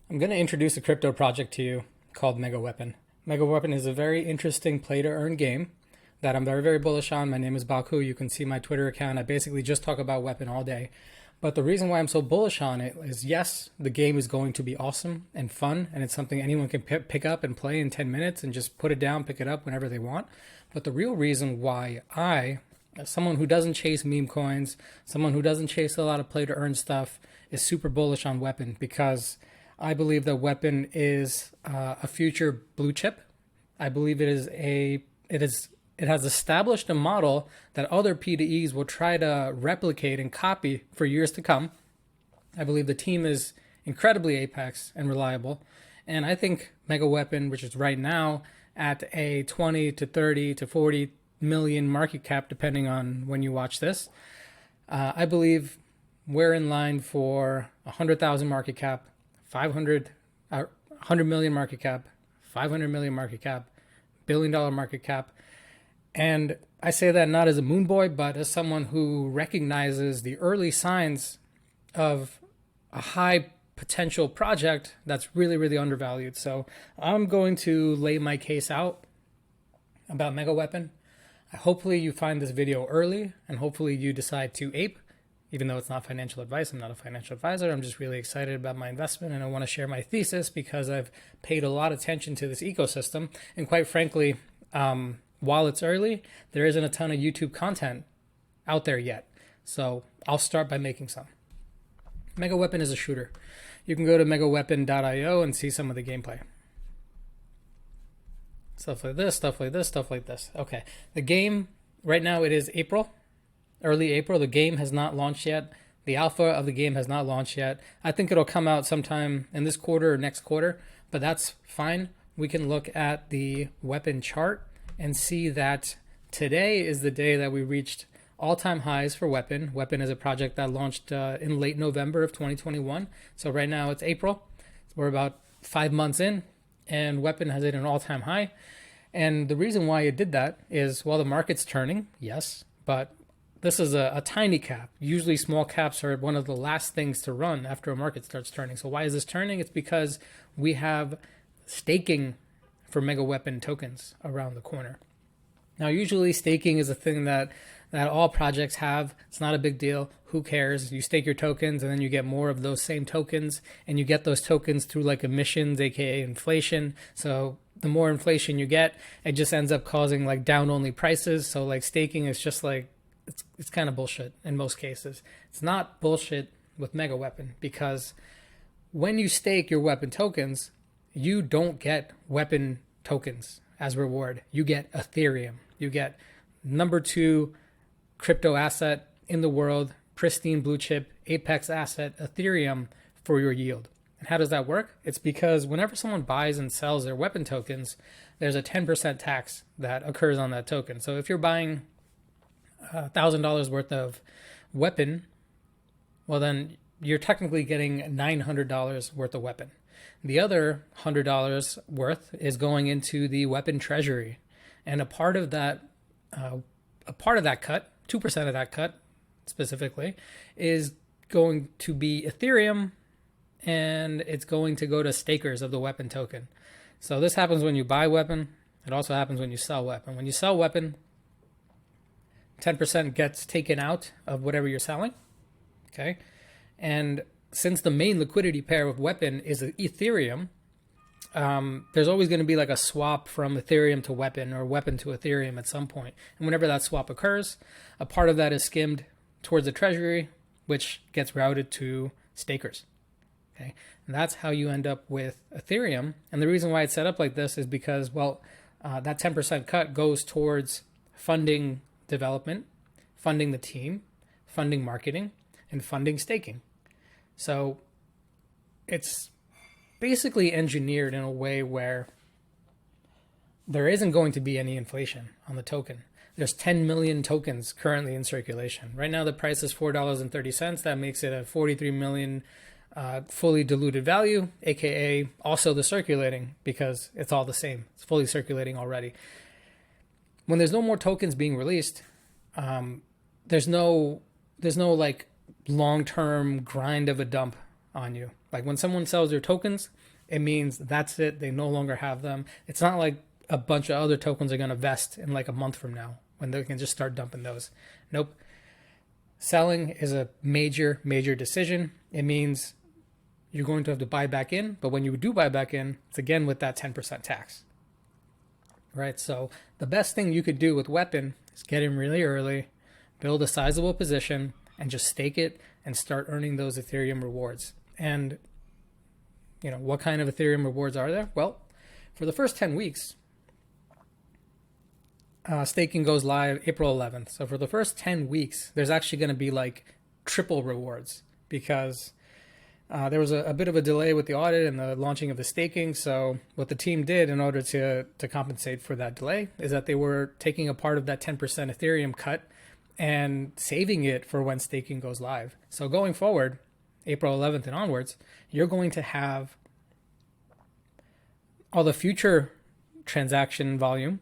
I'm going to introduce a crypto project to you called MEGAWEAPON. MEGAWEAPON is a very interesting play to earn game that I'm very, very bullish on. My name is Baku. You can see my Twitter account. I basically just talk about Weapon all day. But the reason why I'm so bullish on it is, yes, the game is going to be awesome and fun, and it's something anyone can pick up and play in 10 minutes and just put it down, pick it up whenever they want. But the real reason why I, as someone who doesn't chase meme coins, someone who doesn't chase a lot of play to earn stuff, is super bullish on Weapon, because I believe that Weapon is a future blue chip. I believe it has established a model that other P2Es will try to replicate and copy for years to come. I believe the team is incredibly apex and reliable. And I think MEGAWEAPON, which is right now at a 20 to 30 to 40 million market cap, depending on when you watch this, I believe we're in line for 100,000 market cap, 100 million market cap, 500 million market cap, $1 billion market cap. And I say that not as a moon boy, but as someone who recognizes the early signs of a high potential project that's really, really undervalued. So I'm going to lay my case out about MEGAWEAPON. Hopefully you find this video early, and hopefully you decide to ape. Even though it's not financial advice, I'm not a financial advisor. I'm just really excited about my investment, and I want to share my thesis because I've paid a lot of attention to this ecosystem. And quite frankly, while it's early, there isn't a ton of YouTube content out there yet. So I'll start by making some. MEGAWEAPON is a shooter. You can go to megaweapon.io and see some of the gameplay. Stuff like this, stuff like this, stuff like this. Okay, the game, right now it is early April. The game has not launched yet. The alpha of the game has not launched yet. I think it'll come out sometime in this quarter or next quarter, but that's fine. We can look at the Weapon chart and see that today is the day that we reached all-time highs for Weapon. Weapon is a project that launched in late November of 2021. So right now it's April. We're about 5 months in, and Weapon has hit an all-time high. And the reason why it did that is, well, the market's turning, yes, but this is a tiny cap. Usually small caps are one of the last things to run after a market starts turning. So why is this turning? It's because we have staking for MEGAWEAPON tokens around the corner. Now, usually staking is a thing that all projects have. It's not a big deal. Who cares? You stake your tokens and then you get more of those same tokens, and you get those tokens through like emissions, aka inflation. So the more inflation you get, it just ends up causing like down only prices. So like staking is just like, it's kind of bullshit in most cases. It's not bullshit with MEGAWEAPON, because when you stake your Weapon tokens, you don't get Weapon tokens as reward. You get Ethereum. You get number 2 crypto asset in the world, pristine blue chip, apex asset, Ethereum, for your yield. And how does that work? It's because whenever someone buys and sells their Weapon tokens, there's a 10% tax that occurs on that token. So if you're buying $1,000 worth of Weapon, well, then you're technically getting $900 worth of Weapon. The other $100 worth is going into the Weapon treasury, and a part of that cut, 2% of that cut specifically, is going to be Ethereum, and it's going to go to stakers of the Weapon token. So this happens when you buy Weapon. It also happens when you sell Weapon. When you sell Weapon, 10% gets taken out of whatever you're selling. Okay, and since the main liquidity pair of Weapon is Ethereum, there's always going to be like a swap from Ethereum to Weapon, or Weapon to Ethereum at some point. And whenever that swap occurs, a part of that is skimmed towards the treasury, which gets routed to stakers. Okay, and that's how you end up with Ethereum. And the reason why it's set up like this is because, well, that 10% cut goes towards funding development, funding the team, funding marketing, and funding staking. So it's basically engineered in a way where there isn't going to be any inflation on the token. There's 10 million tokens currently in circulation. Right now the price is $4.30. That makes it a 43 million fully diluted value, aka also the circulating, because it's all the same. It's fully circulating already. When there's no more tokens being released, there's no like long-term grind of a dump on you. Like when someone sells your tokens, it means that's it. They no longer have them. It's not like a bunch of other tokens are going to vest in like a month from now when they can just start dumping those. Nope. Selling is a major, major decision. It means you're going to have to buy back in, but when you do buy back in, it's again with that 10% tax. Right? So the best thing you could do with Weapon is get in really early, build a sizable position, and just stake it and start earning those Ethereum rewards. And, you know, what kind of Ethereum rewards are there? Well, for the first 10 weeks, staking goes live April 11th. So for the first 10 weeks, there's actually going to be like triple rewards because there was a bit of a delay with the audit and the launching of the staking. So what the team did in order to compensate for that delay is that they were taking a part of that 10% Ethereum cut and saving it for when staking goes live. So going forward, April 11th and onwards, you're going to have all the future transaction volume,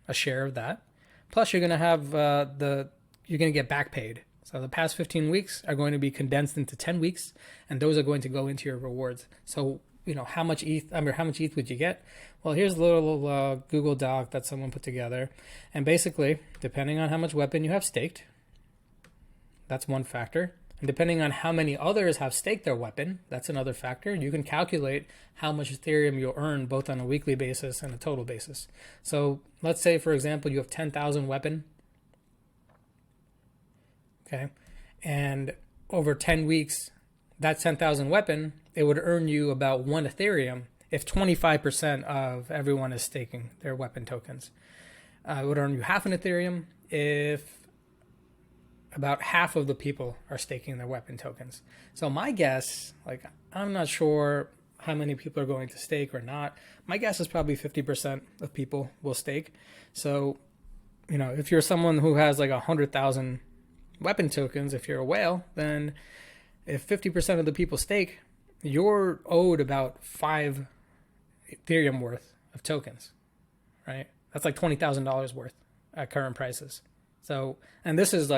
a share of that. Plus you're going to have you're going to get back paid. So the past 15 weeks are going to be condensed into 10 weeks, and those are going to go into your rewards. So, you know, how much ETH would you get? Well, here's a little Google Doc that someone put together. And basically, depending on how much Weapon you have staked, that's one factor. And depending on how many others have staked their Weapon, that's another factor. You can calculate how much Ethereum you'll earn both on a weekly basis and a total basis. So let's say, for example, you have 10,000 Weapon. Okay. And over 10 weeks, that 10,000 Weapon, it would earn you about 1 Ethereum if 25% of everyone is staking their Weapon tokens. It would earn you half an Ethereum if about half of the people are staking their Weapon tokens. So my guess, like, I'm not sure how many people are going to stake or not. My guess is probably 50% of people will stake. So, you know, if you're someone who has like 100,000 Weapon tokens, if you're a whale, then if 50% of the people stake, you're owed about 5 Ethereum worth of tokens, right? That's like $20,000 worth at current prices. So, and this is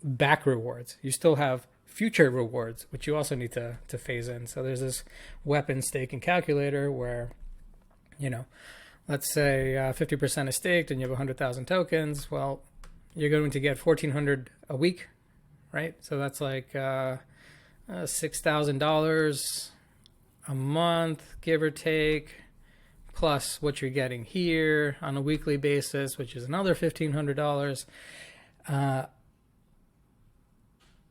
back rewards. You still have future rewards, which you also need to phase in. So there's this Weapon staking calculator where, you know, let's say 50% is staked and you have 100,000 tokens. Well, you're going to get $1,400 a week, right? So that's like $6,000 a month, give or take, plus what you're getting here on a weekly basis, which is another $1,500.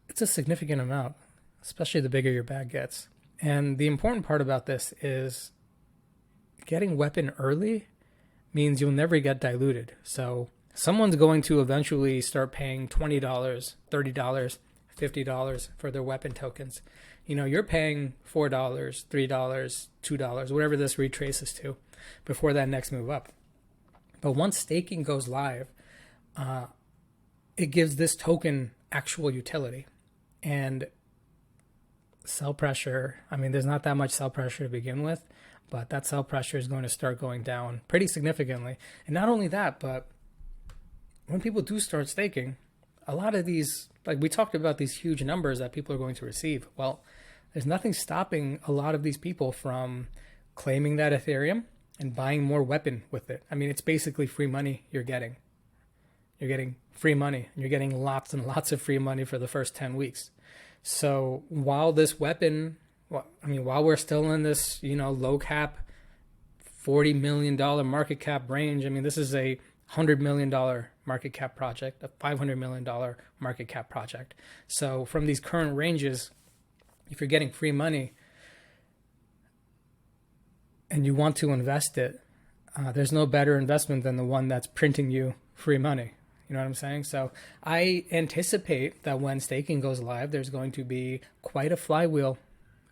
It's a significant amount, especially the bigger your bag gets. And the important part about this is getting Weapon early means you'll never get diluted. So someone's going to eventually start paying $20, $30, $50 for their Weapon tokens. You know, you're paying $4, $3, $2, whatever this retraces to before that next move up. But once staking goes live, it gives this token actual utility. And sell pressure, I mean, there's not that much sell pressure to begin with, but that sell pressure is going to start going down pretty significantly. And not only that, but when people do start staking, a lot of these, like we talked about these huge numbers that people are going to receive. Well, there's nothing stopping a lot of these people from claiming that Ethereum and buying more Weapon with it. I mean, it's basically free money you're getting. You're getting free money. You're getting lots and lots of free money for the first 10 weeks. So while this Weapon, while we're still in this, low cap, $40 million market cap range, I mean, this is a $100 million market cap project, a $500 million market cap project. So from these current ranges, if you're getting free money and you want to invest it, there's no better investment than the one that's printing you free money. You know what I'm saying? So I anticipate that when staking goes live, there's going to be quite a flywheel,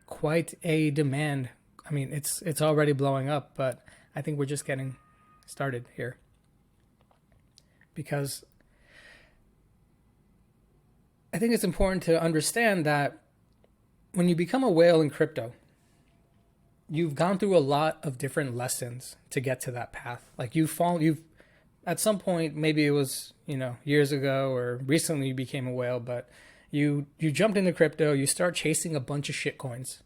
quite a demand. I mean, it's already blowing up, but I think we're just getting started here. Because I think it's important to understand that when you become a whale in crypto, you've gone through a lot of different lessons to get to that path. Like you've at some point, maybe it was, years ago or recently you became a whale, but You jumped into crypto, you start chasing a bunch of shit coins,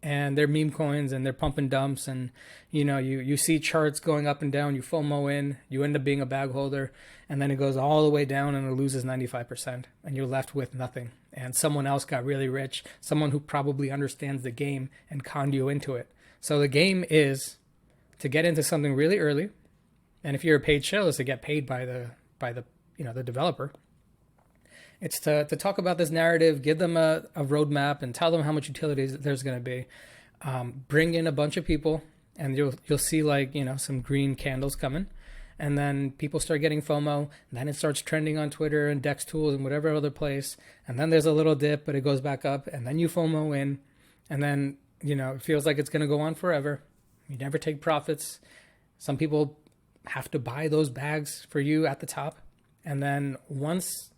and they're meme coins and they're pump and dumps, and you see charts going up and down, you FOMO in, you end up being a bag holder, and then it goes all the way down and it loses 95%, and you're left with nothing. And someone else got really rich, someone who probably understands the game and conned you into it. So the game is to get into something really early, and if you're a paid shell, is to get paid by the the developer. It's to talk about this narrative, give them a roadmap, and tell them how much utility there's going to be. Bring in a bunch of people, and you'll see some green candles coming, and then people start getting FOMO. And then it starts trending on Twitter and Dex Tools and whatever other place, and then there's a little dip, but it goes back up, and then you FOMO in, and then it feels like it's going to go on forever. You never take profits. Some people have to buy those bags for you at the top, and then once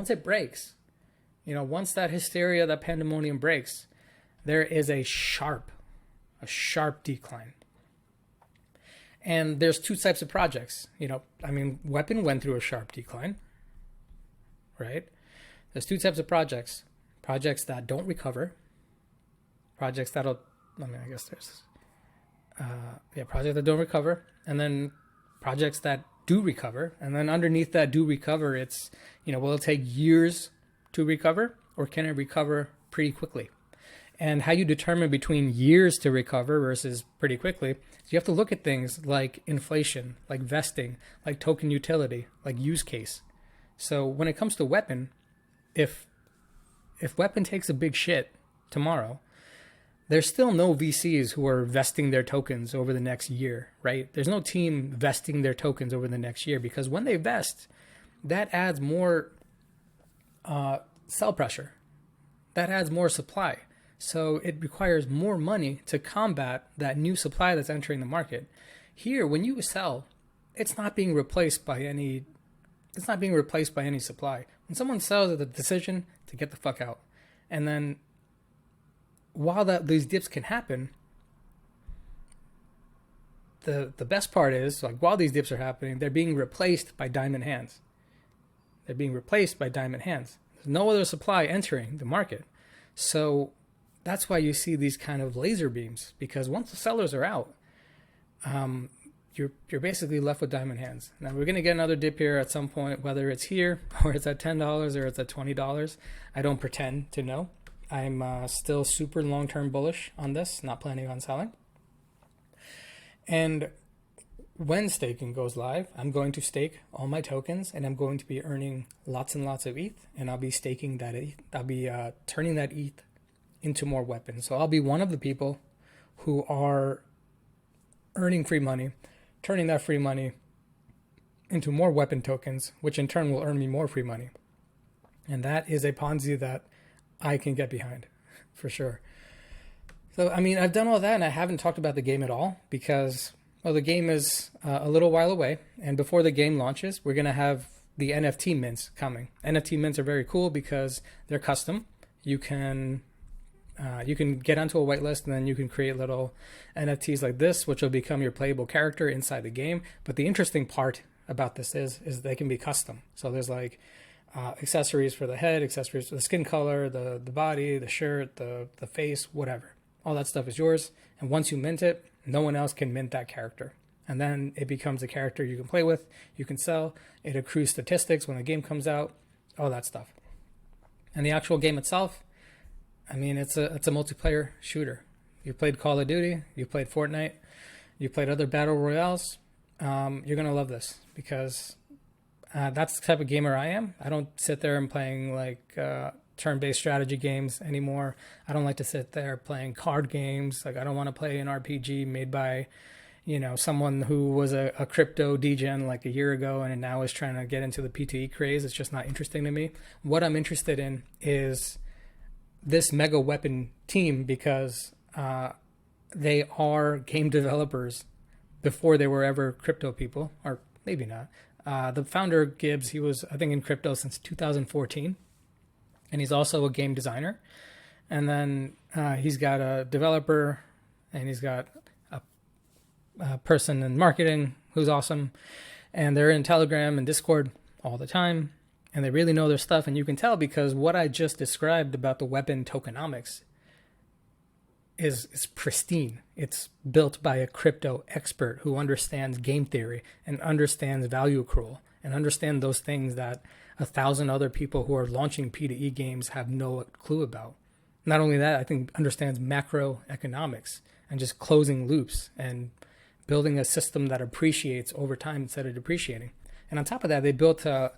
it breaks, once that hysteria, that pandemonium breaks, there is a sharp decline. And there's two types of projects. Weapon went through a sharp decline, right? There's two types of projects. Projects that don't recover. Projects that'll, projects that don't recover. And then projects that do recover. And then underneath that do recover, it's, will it take years to recover, or can it recover pretty quickly? And how you determine between years to recover versus pretty quickly, you have to look at things like inflation, like vesting, like token utility, like use case. So when it comes to Weapon, if Weapon takes a big shit tomorrow, there's still no VCs who are vesting their tokens over the next year, right? There's no team vesting their tokens over the next year, because when they vest, that adds more sell pressure. That adds more supply. So it requires more money to combat that new supply that's entering the market. Here, when you sell, it's not being replaced by any supply. When someone sells, the decision to get the fuck out. And then while these dips can happen, the best part is, while these dips are happening, they're being replaced by diamond hands. There's no other supply entering the market. So that's why you see these kind of laser beams, because once the sellers are out, you're basically left with diamond hands. Now we're going to get another dip here at some point, whether it's here or it's at $10 or it's at $20. I don't pretend to know. I'm still super long-term bullish on this, not planning on selling. And when staking goes live, I'm going to stake all my tokens, and I'm going to be earning lots and lots of ETH, and I'll be staking that ETH. I'll be turning that ETH into more weapons. So I'll be one of the people who are earning free money, turning that free money into more weapon tokens, which in turn will earn me more free money. And that is a Ponzi that I can get behind, for sure. So, I've done all that, and I haven't talked about the game at all, because, the game is a little while away, and before the game launches, we're going to have the NFT mints coming. NFT mints are very cool because they're custom. You can get onto a whitelist, and then you can create little NFTs like this, which will become your playable character inside the game. But the interesting part about this is they can be custom. So there's accessories for the head, accessories for the skin color, the body, the shirt, the face, whatever. All that stuff is yours. And once you mint it, no one else can mint that character. And then it becomes a character you can play with, you can sell, it accrues statistics when the game comes out, all that stuff. And the actual game itself, it's a multiplayer shooter. You played Call of Duty, you played Fortnite, you played other battle royales, you're going to love this, because that's the type of gamer I am. I don't sit there and playing turn-based strategy games anymore. I don't like to sit there playing card games. I don't want to play an RPG made by, someone who was a crypto degen a year ago and now is trying to get into the P2E craze. It's just not interesting to me. What I'm interested in is this MEGAWEAPON team, because they are game developers before they were ever crypto people, or maybe not. The founder, Gibbs, he was, I think, in crypto since 2014, and he's also a game designer. And then he's got a developer, and he's got a person in marketing who's awesome. And they're in Telegram and Discord all the time. and they really know their stuff. And you can tell because what I just described about the weapon tokenomics is pristine. It's built by a crypto expert who understands game theory and understands value accrual and understands those things that 1,000 other people who are launching P2E games have no clue about. Not only that, I think understands macroeconomics and just closing loops and building a system that appreciates over time instead of depreciating. And on top of that, they built a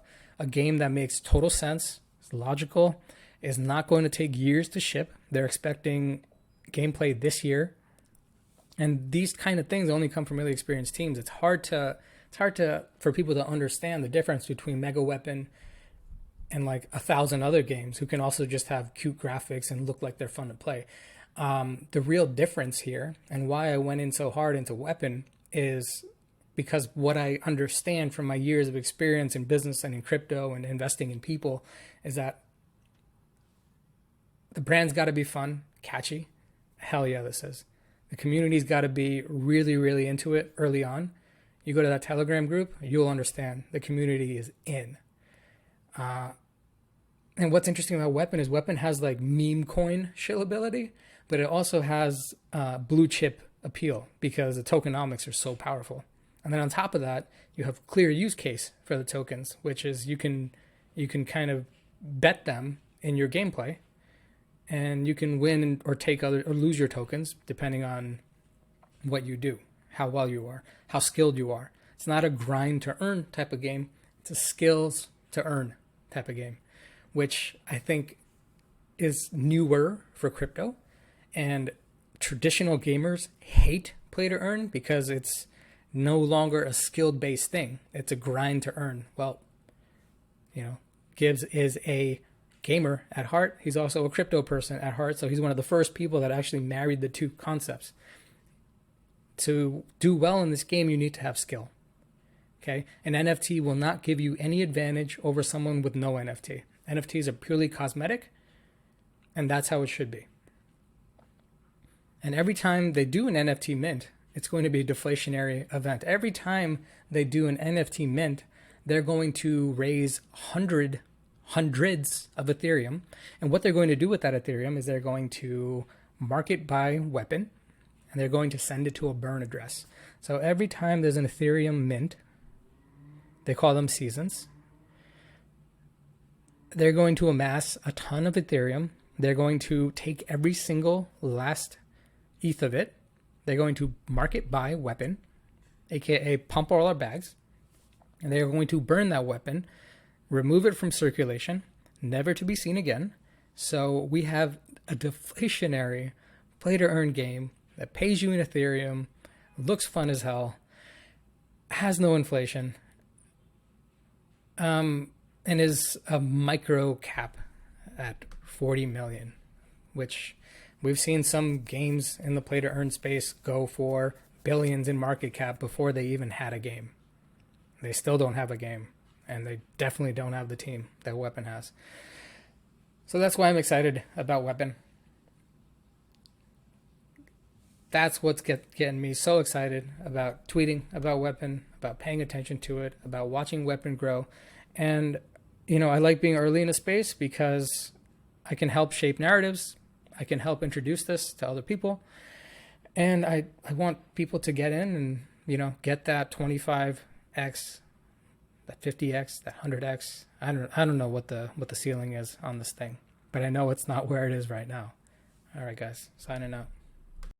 game that makes total sense, it's logical, is not going to take years to ship. They're expecting gameplay this year. And these kind of things only come from really experienced teams. It's hard for people to understand the difference between MEGAWEAPON and like 1,000 other games who can also just have cute graphics and look like they're fun to play. The real difference here and why I went in so hard into Weapon is because what I understand from my years of experience in business and in crypto and investing in people is that the brand's got to be fun, catchy. Hell yeah, this is. The community's got to be really, really into it early on. You go to that Telegram group, you'll understand the community is in. And what's interesting about Weapon is Weapon has like meme coin shillability, but it also has blue chip appeal because the tokenomics are so powerful. And then on top of that, you have clear use case for the tokens, which is you can kind of bet them in your gameplay, and you can win or take or lose your tokens depending on what you do, how well you are, how skilled you are. It's not a grind to earn type of game. It's a skills to earn type of game, which I think is newer for crypto. And traditional gamers hate play to earn because it's no longer a skill-based thing. It's a grind to earn. Well, Gibbs is a gamer at heart. He's also a crypto person at heart. So he's one of the first people that actually married the two concepts. To do well in this game, you need to have skill. Okay? An NFT will not give you any advantage over someone with no NFT. NFTs are purely cosmetic, and that's how it should be. And every time they do an NFT mint, it's going to be a deflationary event. Every time they do an NFT mint, they're going to raise hundreds of Ethereum. And what they're going to do with that Ethereum is they're going to mark it by Weapon, and they're going to send it to a burn address. So every time there's an Ethereum mint, they call them seasons, they're going to amass a ton of Ethereum. They're going to take every single last ETH of it. They're going to mark it by Weapon, aka pump all our bags, and they're going to burn that weapon, remove it from circulation, never to be seen again. So we have a deflationary play to earn game that pays you in Ethereum, looks fun as hell, has no inflation, and is a micro cap at 40 million, which we've seen some games in the play to earn space go for billions in market cap before they even had a game. They still don't have a game, and they definitely don't have the team that Weapon has. So that's why I'm excited about Weapon. That's what's getting me so excited about tweeting about Weapon, about paying attention to it, about watching Weapon grow. And, I like being early in a space because I can help shape narratives. I can help introduce this to other people. And I want people to get in and, get that 25x, that 50x, that 100x. I don't know what the ceiling is on this thing, but I know it's not where it is right now. All right, guys, signing out.